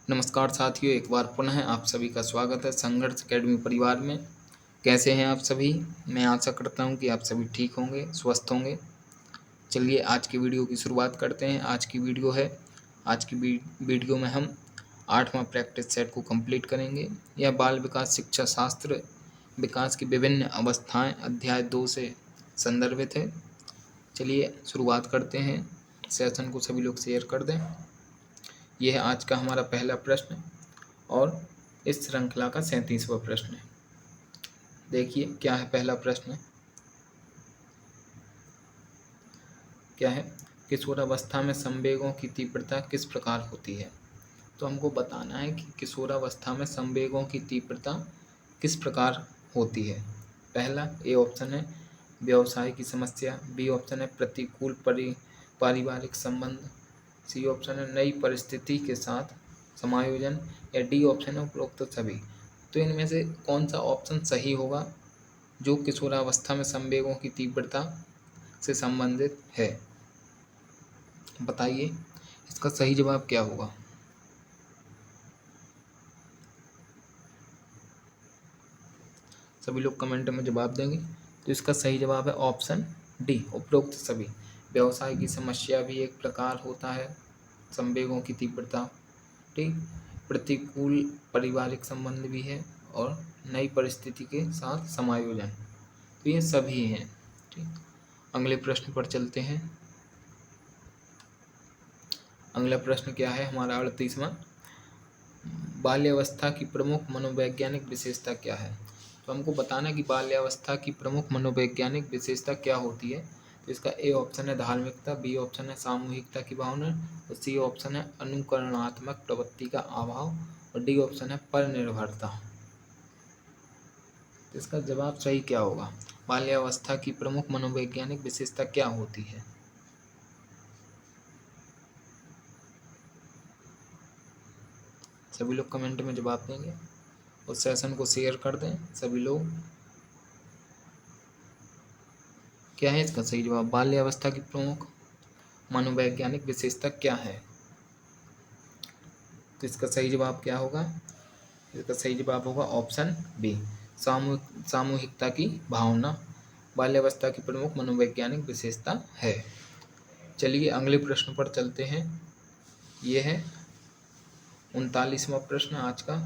नमस्कार साथियों, एक बार पुनः आप सभी का स्वागत है संघर्ष अकेडमी परिवार में। कैसे हैं आप सभी? मैं आशा करता हूं कि आप सभी ठीक होंगे, स्वस्थ होंगे। चलिए आज की वीडियो की शुरुआत करते हैं। आज की वीडियो में हम 8वां प्रैक्टिस सेट को कंप्लीट करेंगे। यह बाल विकास शिक्षा शास्त्र विकास की विभिन्न अवस्थाएं अध्याय 2 से संदर्भित है। चलिए शुरुआत करते हैं। सेशन को सभी लोग शेयर कर दें। यह है आज का हमारा पहला प्रश्न और इस श्रृंखला का 37वां प्रश्न है। देखिए क्या है पहला प्रश्न। क्या है? किशोरावस्था में संवेगों की तीव्रता किस प्रकार होती है? तो हमको बताना है कि किशोरावस्था में संवेगों की तीव्रता किस प्रकार होती है। पहला ए ऑप्शन है व्यवसाय की समस्या, बी ऑप्शन है प्रतिकूल पारिवारिक संबंध, सी ऑप्शन है नई परिस्थिति के साथ समायोजन, या डी ऑप्शन है उपरोक्त सभी। तो इनमें से कौन सा ऑप्शन सही होगा जो किशोरावस्था में संवेगों की तीव्रता से संबंधित है? बताइए इसका सही जवाब क्या होगा। सभी लोग कमेंट में जवाब देंगे। तो इसका सही जवाब है ऑप्शन डी, उपरोक्त सभी। व्यवसाय की समस्या भी एक प्रकार होता है संवेगों की तीव्रता, ठीक। प्रतिकूल पारिवारिक संबंध भी है और नई परिस्थिति के साथ समायोजन, तो ये सभी हैं, ठीक। अगले प्रश्न पर चलते हैं। अगला प्रश्न क्या है हमारा 38वां। बाल्यावस्था की प्रमुख मनोवैज्ञानिक विशेषता क्या है? तो हमको बताना कि बाल्यावस्था की प्रमुख मनोवैज्ञानिक विशेषता क्या होती है। तो इसका ए ऑप्शन है धार्मिकता, बी ऑप्शन है सामूहिकता की भावना, और सी ऑप्शन है अनुकरणात्मक प्रवृत्ति का अभाव, और डी ऑप्शन है परनिर्भरता। तो इसका जवाब सही क्या होगा? बाल्यावस्था की प्रमुख मनोवैज्ञानिक विशेषता क्या होती है? सभी लोग कमेंट में जवाब देंगे और सेशन को शेयर कर दें सभी लोग। क्या है इसका सही जवाब? बाल्यावस्था की प्रमुख मनोवैज्ञानिक विशेषता क्या है? तो इसका सही जवाब क्या होगा? इसका सही जवाब होगा ऑप्शन बी, सामूहिकता की भावना बाल्यावस्था की प्रमुख मनोवैज्ञानिक विशेषता है। चलिए अगले प्रश्न पर चलते हैं। यह है 39वां प्रश्न आज का।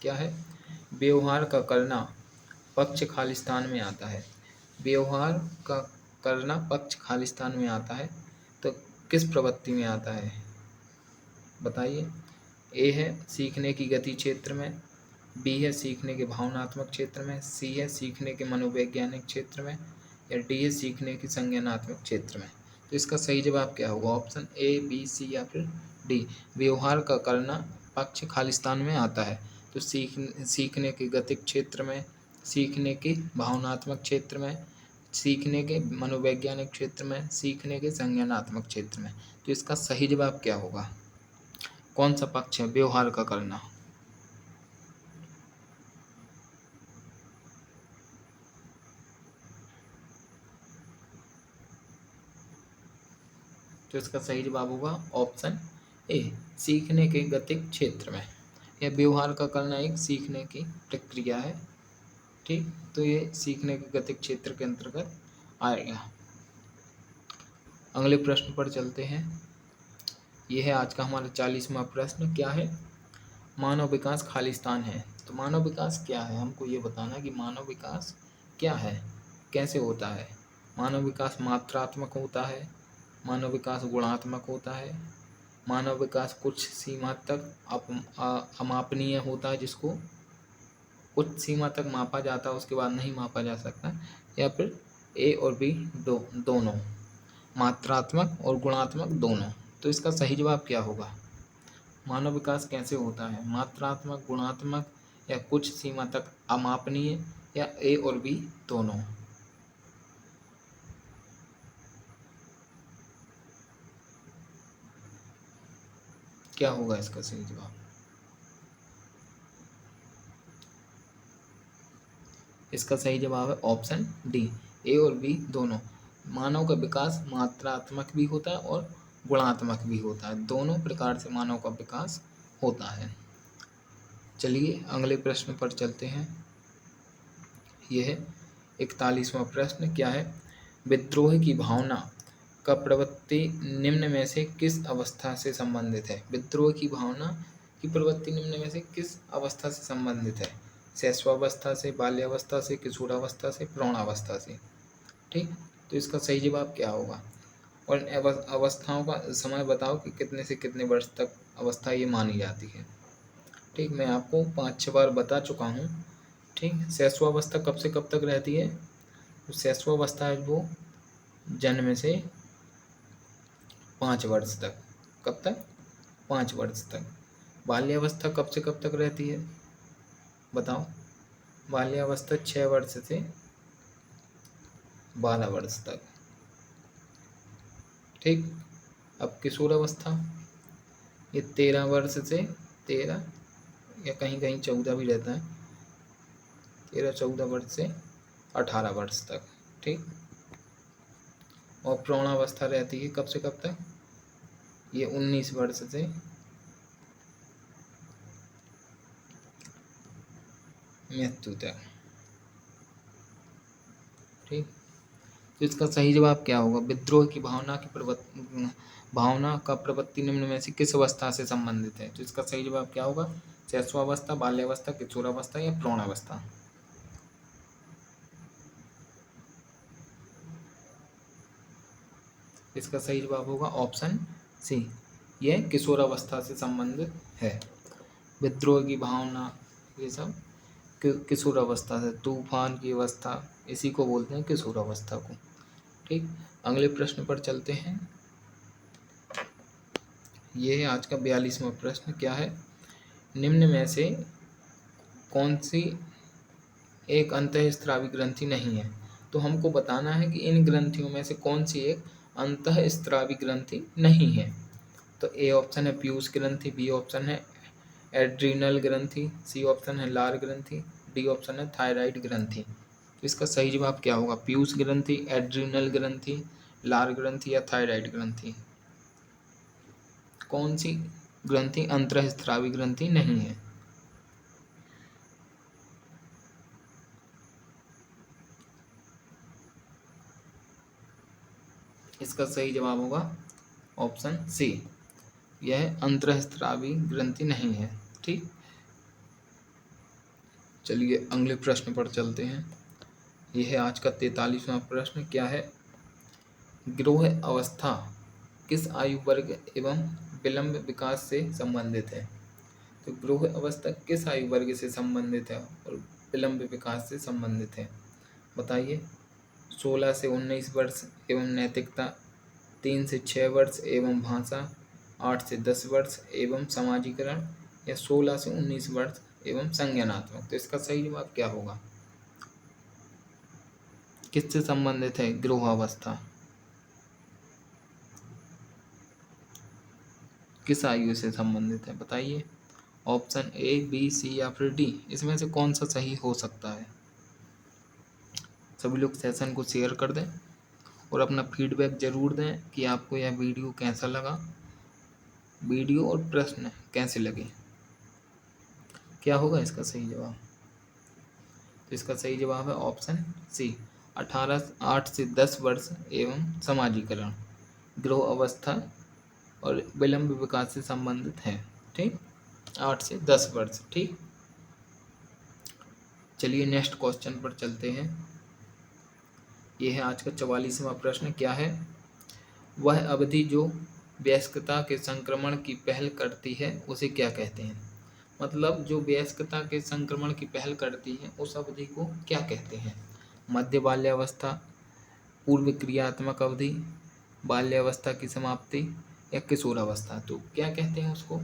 क्या है? व्यवहार का करना पक्ष खालिस्तान में आता है। व्यवहार का करना पक्ष खालिस्तान में आता है तो किस प्रवृत्ति में आता है? बताइए। ए है सीखने की गति क्षेत्र में, बी है सीखने के भावनात्मक क्षेत्र में, सी है सीखने के मनोवैज्ञानिक क्षेत्र में, या डी है सीखने की संज्ञानात्मक क्षेत्र में। तो इसका सही जवाब क्या होगा? ऑप्शन ए, बी, सी या फिर डी। व्यवहार का करना पक्ष खालिस्तान में आता है तो सीखने के गतिक क्षेत्र में, सीखने के भावनात्मक क्षेत्र में, सीखने के मनोवैज्ञानिक क्षेत्र में, सीखने के संज्ञानात्मक क्षेत्र में। तो इसका सही जवाब क्या होगा? कौन सा पक्ष है व्यवहार का करना? तो इसका सही जवाब होगा ऑप्शन ए, सीखने के गतिक क्षेत्र में। यह व्यवहार का करना एक सीखने की प्रक्रिया है, ठीक। तो ये सीखने के गतिक क्षेत्र के अंतर्गत आएगा। अगले प्रश्न पर चलते हैं। यह है आज का हमारा 40वां प्रश्न। क्या है? मानव विकास खालिस्तान है। तो मानव विकास क्या है? हमको ये बताना कि मानव विकास क्या है, कैसे होता है। मानव विकास मात्रात्मक होता है, मानव विकास गुणात्मक होता है, मानव विकास कुछ सीमा तक अमापनीय होता है, जिसको कुछ सीमा तक मापा जाता है उसके बाद नहीं मापा जा सकता, या फिर ए और बी दोनों, मात्रात्मक और गुणात्मक दोनों। तो इसका सही जवाब क्या होगा? मानव विकास कैसे होता है? मात्रात्मक, गुणात्मक, या कुछ सीमा तक अमापनीय, या ए और बी दोनों। क्या होगा इसका सही जवाब? इसका सही जवाब है ऑप्शन डी, ए और बी दोनों। मानव का विकास मात्रात्मक भी होता है और गुणात्मक भी होता है। दोनों प्रकार से मानव का विकास होता है। चलिए अगले प्रश्न पर चलते हैं। यह 41वां प्रश्न क्या है? विद्रोह की भावना का प्रवृत्ति निम्न में से किस अवस्था से संबंधित है? विद्रोह की भावना की प्रवृत्ति निम्न में से किस अवस्था से संबंधित है? शैशवावस्था से, बाल्यावस्था से, किशोरावस्था से, प्रौढ़ावस्था से। ठीक, तो इसका सही जवाब क्या होगा? और अवस्थाओं का समय बताओ कि कितने से कितने वर्ष तक अवस्था ये मानी जाती है। ठीक, मैं आपको 5-6 बार बता चुका हूँ। ठीक, शैशवावस्था कब से कब तक रहती है? तो शैशवावस्था है वो जन्म से 5 वर्ष तक। कब तक? 5 वर्ष तक। बाल्यावस्था कब से कब तक रहती है बताओ? बाल्यावस्था 6 वर्ष से 12 वर्ष तक। ठीक, अब किशोरावस्था ये 13 वर्ष से 13 या कहीं कहीं 14 भी रहता है, 13-14 वर्ष से 18 वर्ष तक। ठीक, और प्रौढ़ावस्था रहती है कब से कब तक? ये 19 वर्ष से मृत्यु तक। ठीक, तो इसका सही जवाब क्या होगा? विद्रोह की भावना का प्रवृत्ति निम्न में से किस अवस्था से संबंधित है? तो इसका सही जवाब क्या होगा? शैशवावस्था, बाल्यावस्था, किशोरावस्था या प्रौढ़ावस्था। इसका सही जवाब होगा ऑप्शन सी, यह किशोरावस्था से संबंधित है। विद्रोह की भावना ये सब किशोरावस्था से, तूफान की अवस्था इसी को बोलते हैं किशोरावस्था को। ठीक, अगले प्रश्न पर चलते हैं। ये है आज का 42वां प्रश्न क्या है? निम्न में से कौन सी एक अंतःस्रावी ग्रंथि नहीं है? तो हमको बताना है कि इन ग्रंथियों में से कौन सी एक अंतःस्रावी ग्रंथि नहीं है। तो ए ऑप्शन है पीयूष ग्रंथि, बी ऑप्शन है एड्रीनल ग्रंथि, सी ऑप्शन है लार ग्रंथि, डी ऑप्शन है थायराइड ग्रंथि। तो इसका सही जवाब क्या होगा? पीयूष ग्रंथि, एड्रीनल ग्रंथि, लार ग्रंथि या थायराइड ग्रंथि। कौन सी ग्रंथि अंतःस्रावी ग्रंथि नहीं है? इसका सही जवाब होगा ऑप्शन सी, यह अंतःस्रावी ग्रंथि नहीं है। ठीक, चलिए अगले प्रश्न पर चलते हैं। यह है आज का 43वां प्रश्न क्या है? गिरोह अवस्था किस आयु वर्ग एवं विलंब विकास से संबंधित है? तो गिरोह अवस्था किस आयु वर्ग से संबंधित है और विलंब विकास से संबंधित है? बताइए। 16 से 19 वर्ष एवं नैतिकता, 3 से 6 वर्ष एवं भाषा, 8 से 10 वर्ष एवं समाजीकरण या 16 से 19 वर्ष एवं संज्ञानात्मक। तो इसका सही जवाब क्या होगा? किससे संबंधित है गिरोह अवस्था? किस आयु से संबंधित है बताइए। ऑप्शन ए, बी, सी या फिर डी, इसमें से कौन सा सही हो सकता है? सभी लोग सेशन को शेयर कर दें और अपना फीडबैक ज़रूर दें कि आपको यह वीडियो कैसा लगा, वीडियो और प्रश्न कैसे लगे। क्या होगा इसका सही जवाब? तो इसका सही जवाब है ऑप्शन सी, 8 से 10 वर्ष एवं समाजीकरण गिरोह अवस्था और विलंब विकास से संबंधित है। ठीक, 8 से 10 वर्ष। ठीक, चलिए नेक्स्ट क्वेश्चन पर चलते हैं। यह है आज का 44वां प्रश्न क्या है? वह अवधि जो वयस्कता के संक्रमण की पहल करती है उसे क्या कहते हैं? मतलब जो वयस्कता के संक्रमण की पहल करती है उस अवधि को क्या कहते हैं? मध्य बाल्यावस्था, पूर्व क्रियात्मक अवधि, बाल्यावस्था की समाप्ति या किशोरावस्था। तो क्या कहते हैं उसको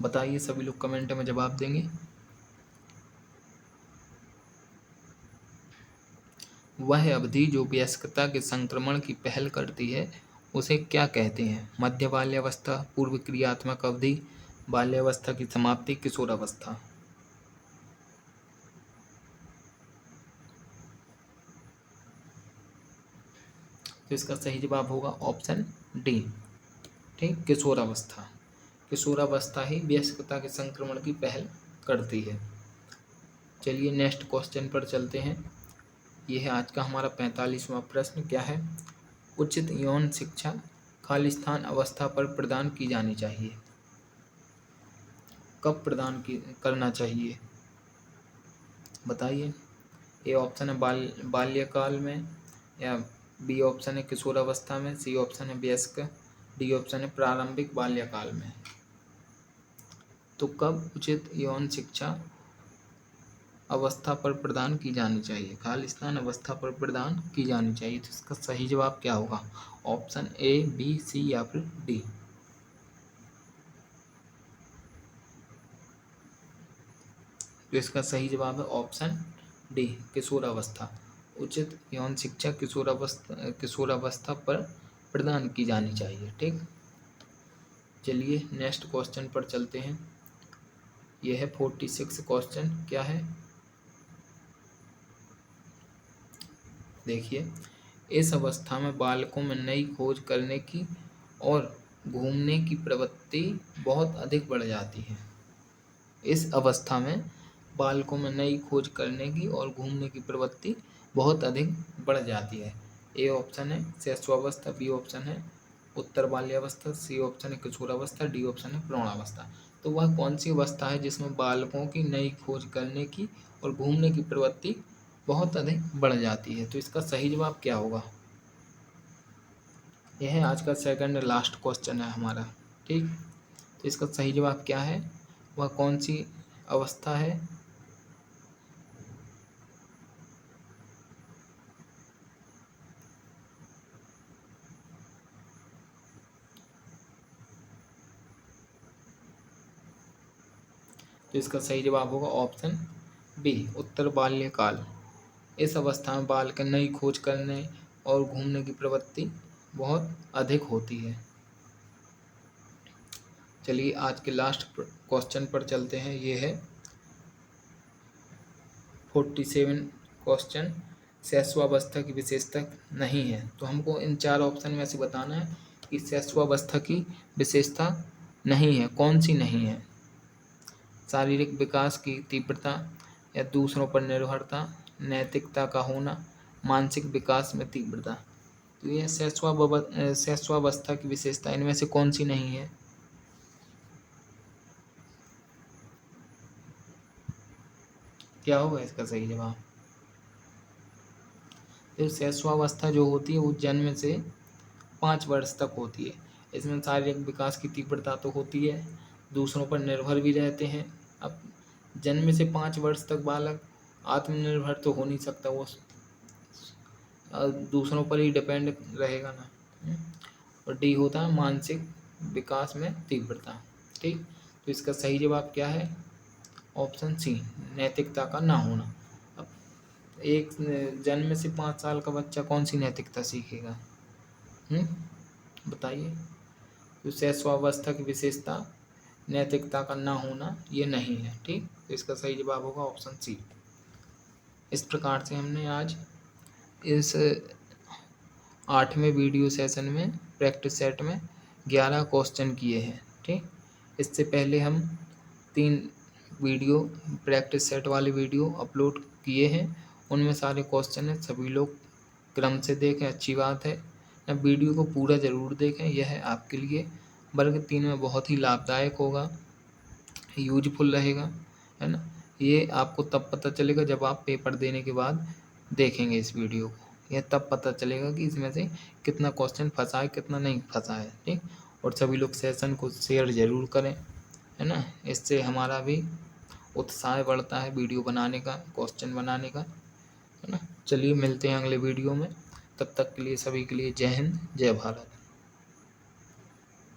बताइए, सभी लोग कमेंट में जवाब देंगे। वह अवधि जो वयस्कता के संक्रमण की पहल करती है उसे क्या कहते हैं? मध्य बाल्यावस्था, पूर्व क्रियात्मक अवधि, बाल्यावस्था की समाप्ति, किशोरावस्था। तो इसका सही जवाब होगा ऑप्शन डी, ठीक, किशोरावस्था। किशोरावस्था ही वयस्कता के संक्रमण की पहल करती है। चलिए नेक्स्ट क्वेश्चन पर चलते हैं। यह है आज का हमारा 45वां प्रश्न। क्या है? उचित यौन शिक्षा खालिस्तान अवस्था पर प्रदान की जानी चाहिए। कब प्रदान करना चाहिए बताइए। ए ऑप्शन है बाल्यकाल में, या बी ऑप्शन है किशोरावस्था में, सी ऑप्शन है वयस्क, डी ऑप्शन है प्रारंभिक बाल्यकाल में। तो कब उचित यौन शिक्षा अवस्था पर प्रदान की जानी चाहिए, खालिस्तान अवस्था पर प्रदान की जानी चाहिए? तो इसका सही जवाब क्या होगा? ऑप्शन ए, बी, सी या फिर डी। तो इसका सही जवाब है ऑप्शन डी, किशोरावस्था। उचित यौन शिक्षा किशोरावस्था पर प्रदान की जानी चाहिए। ठीक, चलिए नेक्स्ट क्वेश्चन पर चलते हैं। यह है 46 क्वेश्चन। क्या है? देखिए, इस अवस्था में बालकों में नई खोज करने की और घूमने की प्रवृत्ति बहुत अधिक बढ़ जाती है। इस अवस्था में बालकों में नई खोज करने की और घूमने की प्रवृत्ति बहुत अधिक बढ़ जाती है। ए ऑप्शन है शैशवावस्था, बी ऑप्शन है उत्तर बाल्यावस्था, सी ऑप्शन है किशोरावस्था, डी ऑप्शन है प्रौढ़ावस्था। तो वह कौन सी अवस्था है जिसमें बालकों की नई खोज करने की और घूमने की प्रवृत्ति बहुत अधिक बढ़ जाती है? तो इसका सही जवाब क्या होगा? यह है आज का सेकंड लास्ट क्वेश्चन है हमारा। ठीक, तो इसका सही जवाब क्या है? वह कौन सी अवस्था है? तो इसका सही जवाब होगा ऑप्शन बी, उत्तर बाल्यकाल। इस अवस्था में बालक नई खोज करने और घूमने की प्रवृत्ति बहुत अधिक होती है। चलिए आज के लास्ट क्वेश्चन पर चलते हैं। ये है 47 क्वेश्चन। शैशवावस्था की विशेषता नहीं है। तो हमको इन चार ऑप्शन में से बताना है कि शैशवावस्था की विशेषता नहीं है, कौन सी नहीं है? शारीरिक विकास की तीव्रता, या दूसरों पर निर्भरता, नैतिकता का होना, मानसिक विकास में तीव्रता। तो यह शैशवावस्था की विशेषता इनमें से कौन सी नहीं है? क्या होगा इसका सही जवाब? तो शैशवावस्था जो होती है वो जन्म से 5 वर्ष तक होती है। इसमें शारीरिक विकास की तीव्रता तो होती है, दूसरों पर निर्भर भी रहते हैं। अब जन्म से 5 वर्ष तक बालक आत्मनिर्भर तो हो नहीं सकता, वो दूसरों पर ही डिपेंड रहेगा ना। और डी होता है मानसिक विकास में तीव्रता। ठीक, तो इसका सही जवाब क्या है? ऑप्शन सी, नैतिकता का ना होना। अब एक जन्म से 5 साल का बच्चा कौन सी नैतिकता सीखेगा? बताइए। तो शैशवावस्था की विशेषता नैतिकता का ना होना ये नहीं है। ठीक, तो इसका सही जवाब होगा ऑप्शन सी। इस प्रकार से हमने आज इस 8वें वीडियो सेशन में प्रैक्टिस सेट में 11 क्वेश्चन किए हैं। ठीक, इससे पहले हम 3 वीडियो प्रैक्टिस सेट वाले वीडियो अपलोड किए हैं, उनमें सारे क्वेश्चन हैं। सभी लोग क्रम से देखें, अच्छी बात है। अब वीडियो को पूरा ज़रूर देखें, यह आपके लिए वर्ग 3 में बहुत ही लाभदायक होगा, यूजफुल रहेगा, है ना। ये आपको तब पता चलेगा जब आप पेपर देने के बाद देखेंगे इस वीडियो को। यह तब पता चलेगा कि इसमें से कितना क्वेश्चन फंसा है, कितना नहीं फंसा है। ठीक, और सभी लोग सेशन को शेयर ज़रूर करें, है ना। इससे हमारा भी उत्साह बढ़ता है वीडियो बनाने का, क्वेश्चन बनाने का, है ना। चलिए मिलते हैं अगले वीडियो में। तब तक के लिए सभी के लिए जय हिंद, जय भारत।